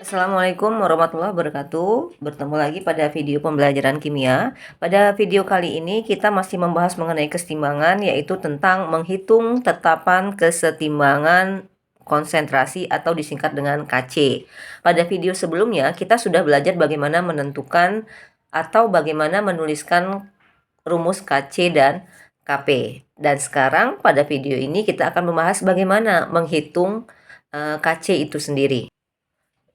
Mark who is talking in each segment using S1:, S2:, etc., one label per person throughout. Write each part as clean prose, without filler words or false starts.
S1: Assalamualaikum warahmatullahi wabarakatuh. Bertemu lagi pada video pembelajaran kimia. Pada video kali ini kita masih membahas mengenai kesetimbangan, yaitu tentang menghitung tetapan kesetimbangan konsentrasi atau disingkat dengan KC. Pada video sebelumnya kita sudah belajar bagaimana menentukan atau bagaimana menuliskan rumus KC dan KP. Dan sekarang pada video ini kita akan membahas bagaimana menghitung KC itu sendiri.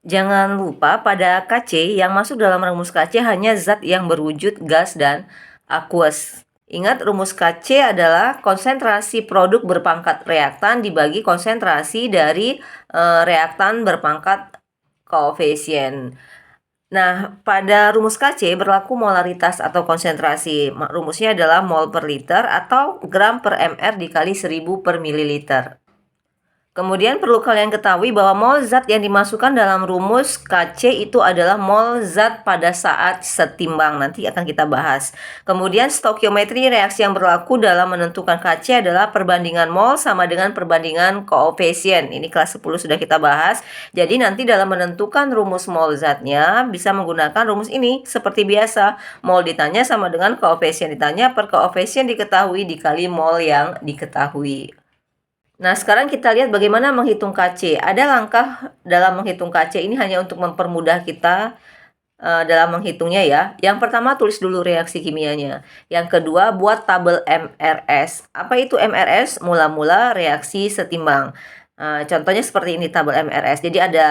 S1: Jangan lupa pada Kc yang masuk dalam rumus Kc hanya zat yang berwujud gas dan aqueous. Ingat, rumus Kc adalah konsentrasi produk berpangkat reaktan dibagi konsentrasi dari reaktan berpangkat koefisien. Nah, pada rumus Kc berlaku molaritas atau konsentrasi. Rumusnya adalah mol per liter atau gram per mr dikali 1000 per mililiter. Kemudian perlu kalian ketahui bahwa mol zat yang dimasukkan dalam rumus Kc itu adalah mol zat pada saat setimbang. Nanti akan kita bahas. Kemudian stokiometri reaksi yang berlaku dalam menentukan Kc adalah perbandingan mol sama dengan perbandingan koefisien. Ini kelas 10 sudah kita bahas. Jadi nanti dalam menentukan rumus mol zatnya bisa menggunakan rumus ini seperti biasa. Mol ditanya sama dengan koefisien ditanya per koefisien diketahui dikali mol yang diketahui. Nah, sekarang kita lihat bagaimana menghitung Kc. Ada langkah dalam menghitung Kc ini hanya untuk mempermudah kita dalam menghitungnya ya. Yang pertama, tulis dulu reaksi kimianya. Yang kedua, buat tabel MRS. Apa itu MRS? Mula-mula reaksi setimbang. Contohnya seperti ini tabel MRS. Jadi ada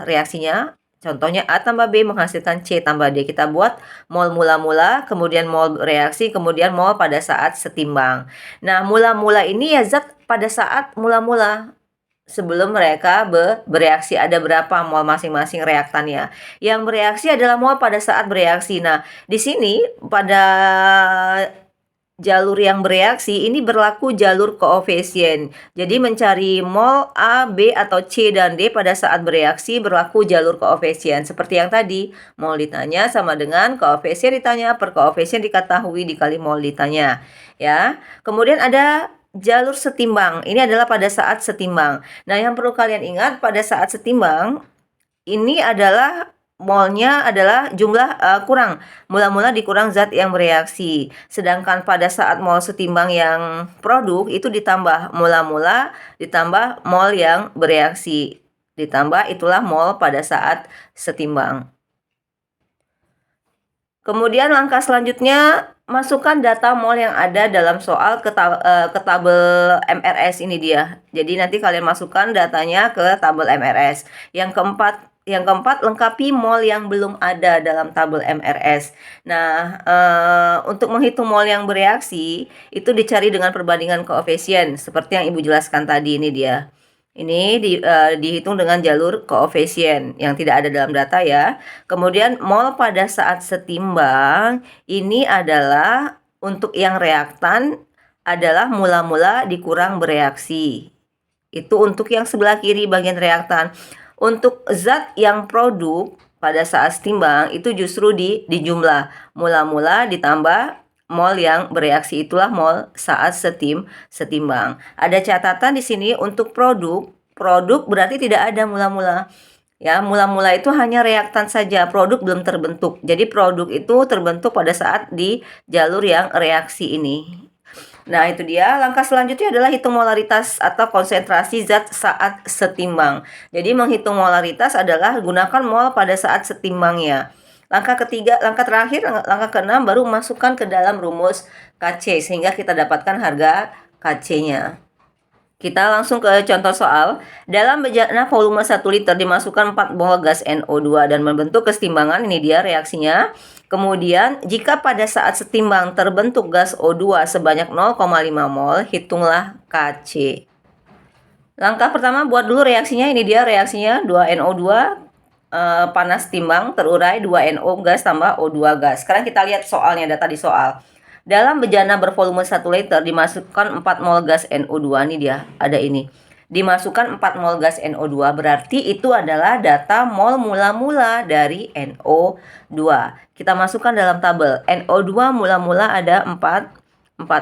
S1: reaksinya. Contohnya A tambah B menghasilkan C tambah D. Kita buat mol mula-mula, kemudian mol reaksi, kemudian mol pada saat setimbang. Nah, mula-mula ini ya zat pada saat mula-mula sebelum mereka bereaksi. Ada berapa mol masing-masing reaktannya. Yang bereaksi adalah mol pada saat bereaksi. Nah, di sini pada jalur yang bereaksi ini berlaku jalur koefisien. Jadi mencari mol A, B, atau C dan D pada saat bereaksi berlaku jalur koefisien. Seperti yang tadi, mol ditanya sama dengan koefisien ditanya per koefisien diketahui dikali mol ditanya. Ya. Kemudian ada jalur setimbang. Ini adalah pada saat setimbang. Nah, yang perlu kalian ingat pada saat setimbang ini adalah molnya adalah jumlah kurang. Mula-mula dikurang zat yang bereaksi. Sedangkan pada saat mol setimbang yang produk itu ditambah mula-mula ditambah mol yang bereaksi. Ditambah itulah mol pada saat setimbang. Kemudian langkah selanjutnya, masukkan data mol yang ada dalam soal ke tabel MRS ini dia. Jadi nanti kalian masukkan datanya ke tabel MRS. Yang keempat, lengkapi mol yang belum ada dalam tabel MRS. Nah, untuk menghitung mol yang bereaksi, itu dicari dengan perbandingan koefisien. Seperti yang Ibu jelaskan tadi, ini dia. Ini dihitung dengan jalur koefisien yang tidak ada dalam data ya. Kemudian mol pada saat setimbang ini adalah untuk yang reaktan adalah mula-mula dikurang bereaksi. Itu untuk yang sebelah kiri bagian reaktan. Untuk zat yang produk pada saat setimbang itu justru dijumlah. Mula-mula ditambah mol yang bereaksi, itulah mol saat setimbang. Ada catatan di sini untuk produk berarti tidak ada mula-mula. Ya, mula-mula itu hanya reaktan saja, produk belum terbentuk. Jadi produk itu terbentuk pada saat di jalur yang reaksi ini. Nah, itu dia. Langkah selanjutnya adalah hitung molaritas atau konsentrasi zat saat setimbang. Jadi menghitung molaritas adalah gunakan mol pada saat setimbangnya. Langkah terakhir, langkah ke-6 baru masukkan ke dalam rumus Kc sehingga kita dapatkan harga Kc-nya. Kita langsung ke contoh soal. Dalam bejana volume 1 liter dimasukkan 4 mol gas NO2 dan membentuk kesetimbangan. Ini dia reaksinya. Kemudian, jika pada saat setimbang terbentuk gas O2 sebanyak 0,5 mol, hitunglah Kc. Langkah pertama, buat dulu reaksinya. Ini dia reaksinya 2NO2 panas timbang terurai 2NO gas tambah O2 gas. Sekarang kita lihat soalnya, data di soal. Dalam bejana bervolume 1 liter dimasukkan 4 mol gas NO2. Ini dia, ada ini. Dimasukkan 4 mol gas NO2, berarti itu adalah data mol mula-mula dari NO2. Kita masukkan dalam tabel. NO2 mula-mula ada 4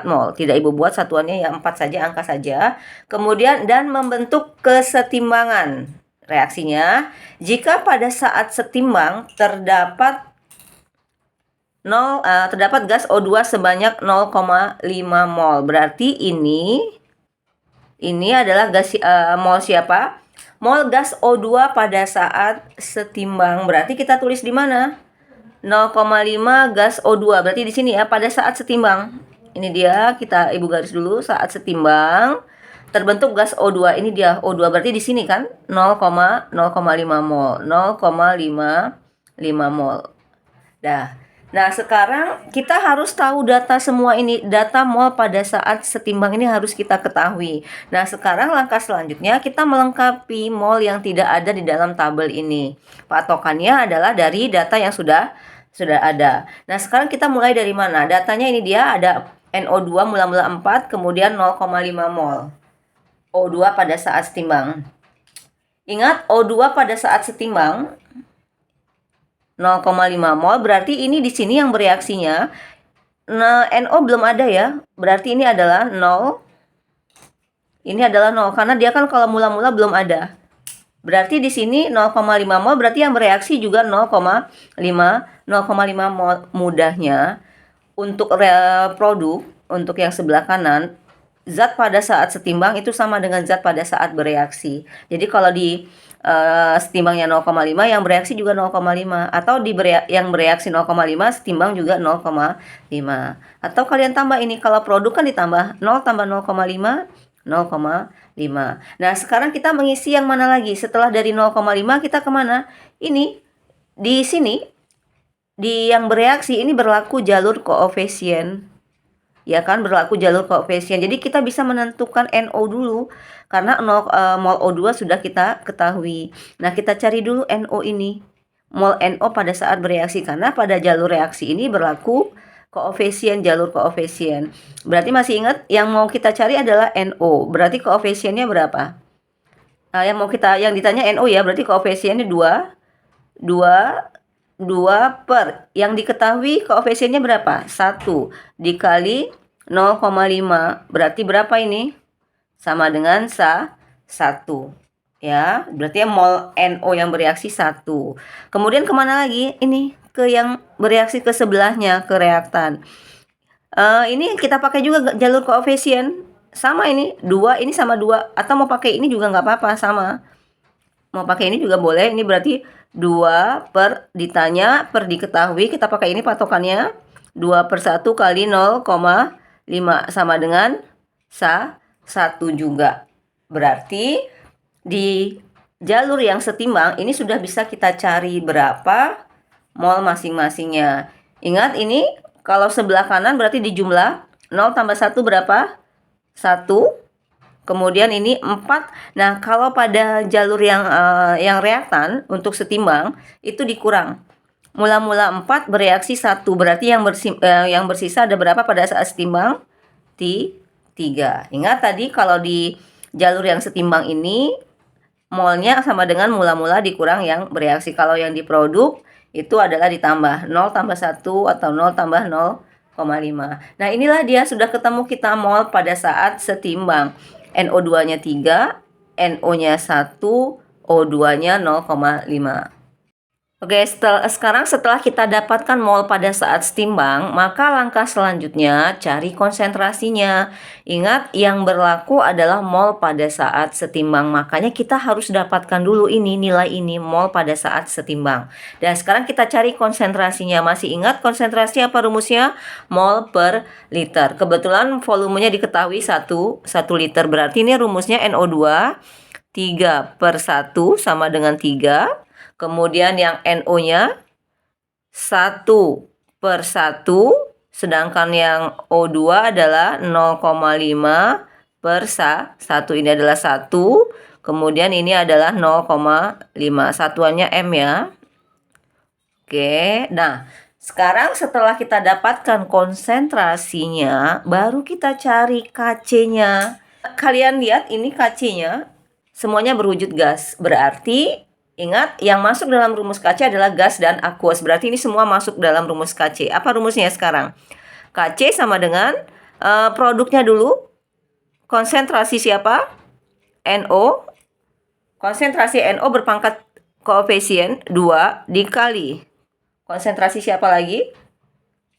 S1: mol. Tidak Ibu buat satuannya ya 4 saja, angka saja. Kemudian dan membentuk kesetimbangan. reaksinya. Jika pada saat setimbang terdapat gas O2 sebanyak 0,5 mol. Berarti ini adalah gas mol siapa? Mol gas O2 pada saat setimbang. Berarti kita tulis di mana? 0,5 gas O2. Berarti di sini ya, pada saat setimbang. Ini dia, kita ibu garis dulu, saat setimbang terbentuk gas O2. Ini dia O2, berarti di sini kan 0,5 mol. 0,5 mol. Nah, sekarang kita harus tahu data semua ini, data mol pada saat setimbang ini harus kita ketahui. Nah, sekarang langkah selanjutnya kita melengkapi mol yang tidak ada di dalam tabel ini. Patokannya adalah dari data yang sudah ada. Nah, sekarang kita mulai dari mana? Datanya ini dia ada NO2 mula-mula 4, kemudian 0,5 mol. O2 pada saat setimbang. Ingat, O2 pada saat setimbang 0,5 mol, berarti ini di sini yang bereaksinya. Nah, NO belum ada ya. Berarti ini adalah 0. Ini adalah 0 karena dia kan kalau mula-mula belum ada. Berarti di sini 0,5 mol, berarti yang bereaksi juga 0,5 mol. Mudahnya untuk produk, untuk yang sebelah kanan, zat pada saat setimbang itu sama dengan zat pada saat bereaksi. Jadi kalau di setimbangnya 0,5, yang bereaksi juga 0,5, atau yang bereaksi 0,5, setimbang juga 0,5. Atau kalian tambah ini, kalau produk kan ditambah 0 tambah 0,5, 0,5. Nah, sekarang kita mengisi yang mana lagi? Setelah dari 0,5 kita kemana? Ini, di sini, di yang bereaksi ini berlaku jalur koefisien. Ya kan, berlaku jalur koefisien. Jadi kita bisa menentukan NO dulu karena mol O2 sudah kita ketahui. Nah, kita cari dulu NO ini. Mol NO pada saat bereaksi karena pada jalur reaksi ini berlaku koefisien, jalur koefisien. Berarti masih ingat yang mau kita cari adalah NO. Berarti koefisiennya berapa? Nah, yang ditanya NO ya, berarti koefisiennya 2 per, yang diketahui koefisiennya berapa? 1 dikali 0,5, berarti berapa ini? Sama dengan 1 ya, berarti mol NO yang bereaksi 1. Kemudian kemana lagi? Ini ke yang bereaksi ke sebelahnya, ke reaktan. Ini kita pakai juga jalur koefisien, sama ini 2, ini sama 2, atau mau pakai ini juga nggak apa-apa, sama. Mau pakai ini juga boleh. Ini berarti 2 per ditanya per diketahui, kita pakai ini patokannya. 2 per 1 kali 0,5 sama dengan 1 juga. Berarti di jalur yang setimbang ini sudah bisa kita cari berapa mol masing-masingnya. Ingat ini kalau sebelah kanan berarti di jumlah 0 tambah 1 berapa? 1. Kemudian ini 4. Nah, kalau pada jalur yang reaktan untuk setimbang itu dikurang. Mula-mula 4 bereaksi 1. Berarti yang bersisa ada berapa pada saat setimbang? 3. Ingat tadi kalau di jalur yang setimbang ini molnya sama dengan mula-mula dikurang yang bereaksi. Kalau yang di produk itu adalah ditambah 0 tambah 1 atau 0 tambah 0,5. Nah, inilah dia sudah ketemu kita mol pada saat setimbang. NO2-nya 3, NO-nya 1, O2-nya 0,5. Oke, sekarang setelah kita dapatkan mol pada saat setimbang, maka langkah selanjutnya cari konsentrasinya. Ingat, yang berlaku adalah mol pada saat setimbang. Makanya kita harus dapatkan dulu ini, nilai ini, mol pada saat setimbang. Dan sekarang kita cari konsentrasinya. Masih ingat konsentrasi apa rumusnya? Mol per liter. Kebetulan volumenya diketahui 1 liter. Berarti ini rumusnya NO2, 3 per 1 sama dengan 3. Kemudian yang NO-nya 1 per 1, sedangkan yang O2 adalah 0,5 per 1. Ini adalah 1, kemudian ini adalah 0,5. Satuannya M ya. Oke, nah sekarang setelah kita dapatkan konsentrasinya, baru kita cari Kc-nya. Kalian lihat ini Kc-nya, semuanya berwujud gas. Berarti ingat, yang masuk dalam rumus Kc adalah gas dan aqueous. Berarti ini semua masuk dalam rumus Kc. Apa rumusnya sekarang? Kc sama dengan produknya dulu. Konsentrasi siapa? NO konsentrasi NO berpangkat koefisien 2 dikali konsentrasi siapa lagi?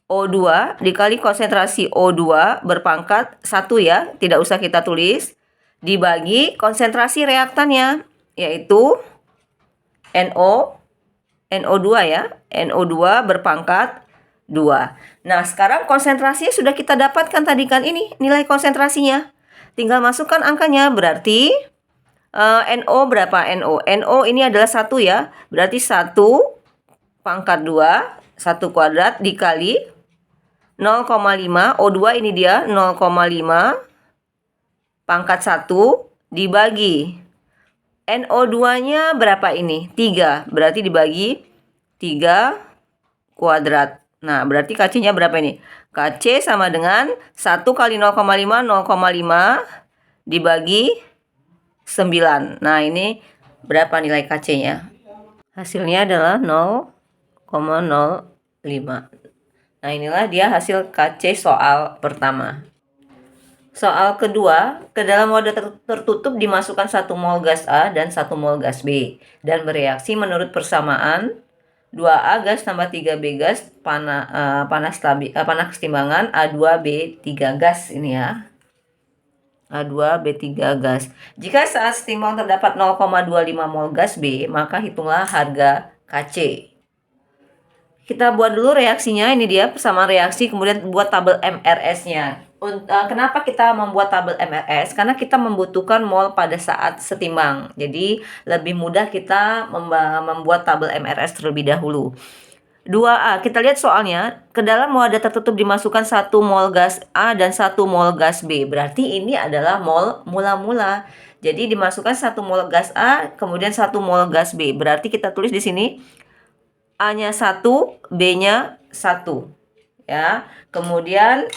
S1: O2 dikali konsentrasi O2 berpangkat 1 ya, tidak usah kita tulis, dibagi konsentrasi reaktannya, yaitu NO2 ya, NO2 berpangkat 2. Nah, sekarang konsentrasinya sudah kita dapatkan tadi kan, ini nilai konsentrasinya. Tinggal masukkan angkanya, berarti NO berapa? NO ini adalah 1 ya, berarti 1 pangkat 2, 1 kuadrat dikali 0,5, O2 ini dia 0,5 pangkat 1 dibagi NO2-nya berapa ini? 3, berarti dibagi 3 kuadrat. Nah, berarti KC-nya berapa ini? KC sama dengan 1 kali 0,5, 0,5 dibagi 9. Nah, ini berapa nilai KC-nya? Hasilnya adalah 0,05. Nah, inilah dia hasil KC soal pertama. Soal kedua, ke dalam wadah tertutup dimasukkan 1 mol gas A dan 1 mol gas B dan bereaksi menurut persamaan 2A gas tambah 3B gas panas kesetimbangan A2B3 gas ini ya. A2B3 gas. Jika saat setimbang terdapat 0,25 mol gas B, maka hitunglah harga KC. Kita buat dulu reaksinya, ini dia persamaan reaksi, kemudian buat tabel MRS-nya. Kenapa kita membuat tabel MRS? Karena kita membutuhkan mol pada saat setimbang. Jadi lebih mudah kita membuat tabel MRS terlebih dahulu. 2A, kita lihat soalnya, ke dalam wadah tertutup dimasukkan 1 mol gas A dan 1 mol gas B. Berarti ini adalah mol mula-mula. Jadi dimasukkan 1 mol gas A, kemudian 1 mol gas B. Berarti kita tulis di sini A-nya 1, B-nya 1. Ya. Kemudian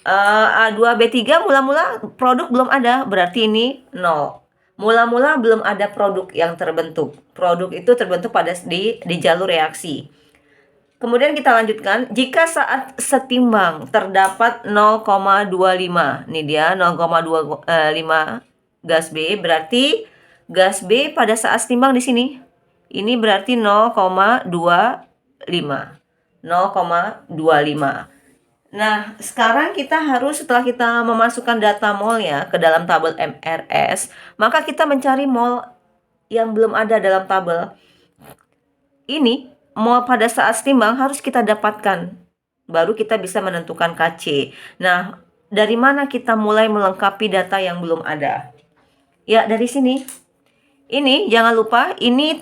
S1: A2B3 mula-mula produk belum ada, berarti ini 0. Mula-mula belum ada produk yang terbentuk. Produk itu terbentuk di jalur reaksi. Kemudian kita lanjutkan, jika saat setimbang terdapat 0,25. Ini dia 0,25 gas B, berarti gas B pada saat setimbang di sini. Ini berarti 0,25. 0,25. Nah, sekarang kita harus, setelah kita memasukkan data molnya ke dalam tabel MRS, maka kita mencari mol yang belum ada dalam tabel. Ini mol pada saat setimbang harus kita dapatkan, baru kita bisa menentukan KC. Nah, dari mana kita mulai melengkapi data yang belum ada? Ya, dari sini. Ini jangan lupa, ini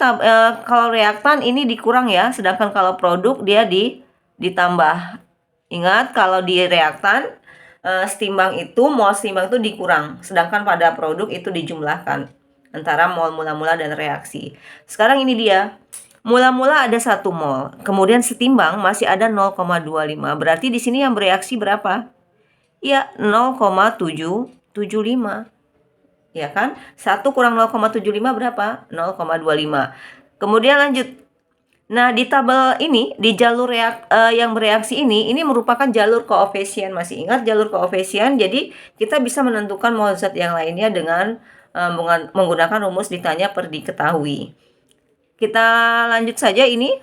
S1: kalau reaktan ini dikurang ya, sedangkan kalau produk dia ditambah. Ingat, kalau di reaktan setimbang itu, mol setimbang itu dikurang, sedangkan pada produk itu dijumlahkan antara mol mula-mula dan reaksi. Sekarang ini dia, mula-mula ada 1 mol, kemudian setimbang masih ada 0,25. Berarti di sini yang bereaksi berapa? Ya, 0,775. Ya kan? 1 kurang 0,75 berapa? 0,25. Kemudian lanjut. Nah, di tabel ini, di jalur yang bereaksi ini merupakan jalur koefisien. Masih ingat jalur koefisien? Jadi, kita bisa menentukan mol zat yang lainnya dengan menggunakan rumus ditanya per diketahui. Kita lanjut saja ini.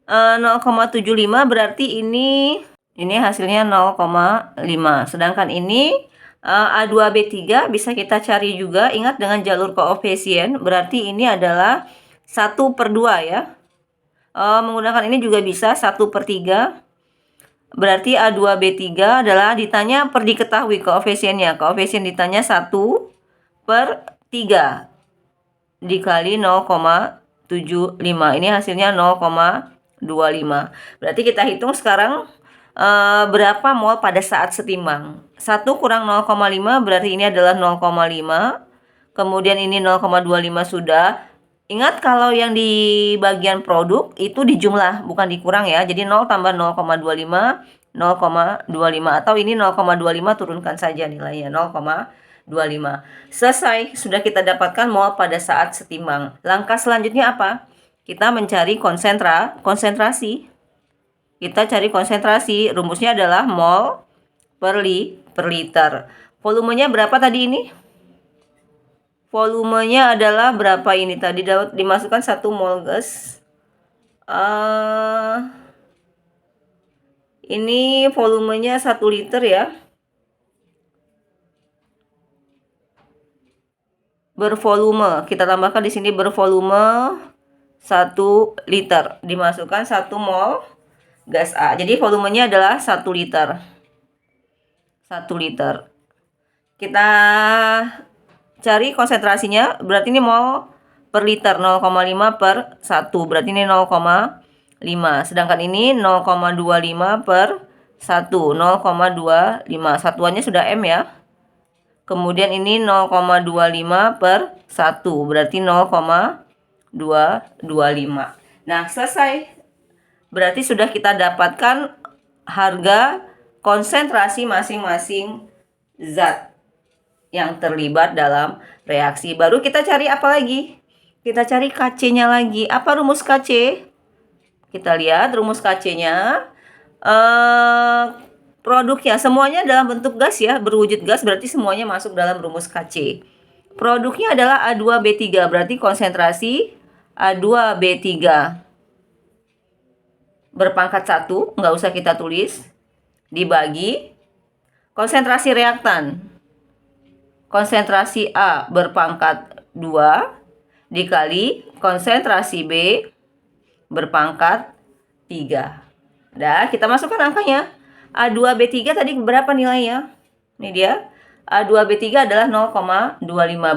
S1: 0,75 berarti ini hasilnya 0,5. Sedangkan ini A2B3 bisa kita cari juga. Ingat, dengan jalur koefisien berarti ini adalah 1/2 ya. Menggunakan ini juga bisa 1/3. Berarti A2B3 adalah ditanya per diketahui koefisiennya. Koefisien ditanya 1/3 dikali 0,75. Ini hasilnya 0,25. Berarti kita hitung sekarang berapa mol pada saat setimbang. 1 kurang 0,5 berarti ini adalah 0,5. Kemudian ini 0,25 sudah. Ingat, kalau yang di bagian produk itu dijumlah, bukan dikurang ya. Jadi 0 tambah 0,25, 0,25. Atau ini 0,25 turunkan saja nilainya, 0,25. Selesai, sudah kita dapatkan mol pada saat setimbang. Langkah selanjutnya apa? Kita mencari konsentrasi. Kita cari konsentrasi, rumusnya adalah mol per liter. Volumenya berapa tadi ini? volumenya adalah berapa ini tadi dimasukkan 1 mol gas. Ini volumenya 1 liter ya. Bervolume, kita tambahkan di sini bervolume 1 liter. Dimasukkan 1 mol gas A. Jadi volumenya adalah 1 liter. 1 liter. Kita cari konsentrasinya, berarti ini mol per liter, 0,5 per 1. Berarti ini 0,5. Sedangkan ini 0,25 per 1. 0,25. Satuannya sudah M ya. Kemudian ini 0,25 per 1, berarti 0,225. Nah, selesai. Berarti sudah kita dapatkan harga konsentrasi masing-masing zat yang terlibat dalam reaksi. Baru kita cari apa lagi? Kita cari Kc-nya lagi. Apa rumus Kc? Kita lihat rumus Kc-nya. Produknya semuanya dalam bentuk gas ya, berwujud gas, berarti semuanya masuk dalam rumus Kc. Produknya adalah A2B3, berarti konsentrasi A2B3 berpangkat 1, nggak usah kita tulis, dibagi konsentrasi reaktan. Konsentrasi A berpangkat 2 dikali konsentrasi B berpangkat 3. Nah, kita masukkan angkanya. A2B3 tadi berapa nilainya? Ini dia. A2B3 adalah 0,25.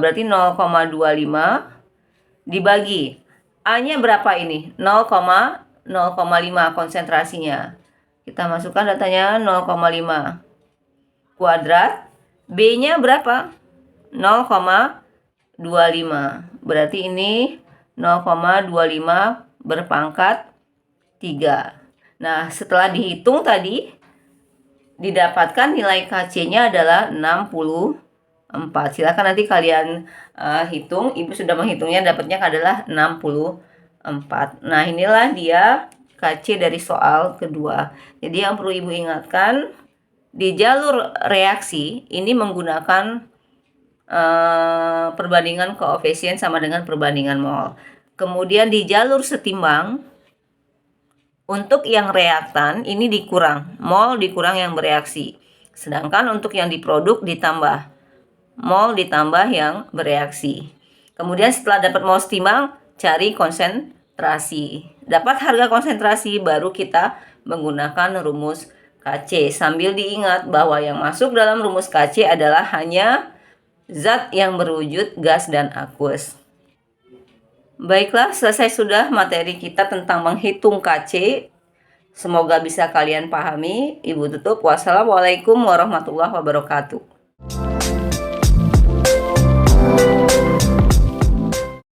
S1: Berarti 0,25 dibagi. A-nya berapa ini? 0,05 konsentrasinya. Kita masukkan datanya 0,5 kuadrat. B-nya berapa? 0,25. Berarti ini 0,25 berpangkat 3. Nah, setelah dihitung tadi, didapatkan nilai Kc-nya adalah 64. Silakan nanti kalian hitung. Ibu sudah menghitungnya, dapatnya adalah 64. Nah, inilah dia Kc dari soal kedua. Jadi yang perlu Ibu ingatkan, di jalur reaksi ini menggunakan perbandingan koefisien sama dengan perbandingan mol. Kemudian di jalur setimbang, untuk yang reaktan ini dikurang, mol dikurang yang bereaksi. Sedangkan untuk yang diproduk ditambah, mol ditambah yang bereaksi. Kemudian setelah dapat mol setimbang, cari konsentrasi. Dapat harga konsentrasi, baru kita menggunakan rumus Kc. Sambil diingat bahwa yang masuk dalam rumus Kc adalah hanya zat yang berwujud gas dan aqueous. Baiklah, selesai sudah materi kita tentang menghitung Kc. Semoga bisa kalian pahami. Ibu tutup. Wassalamualaikum warahmatullahi wabarakatuh.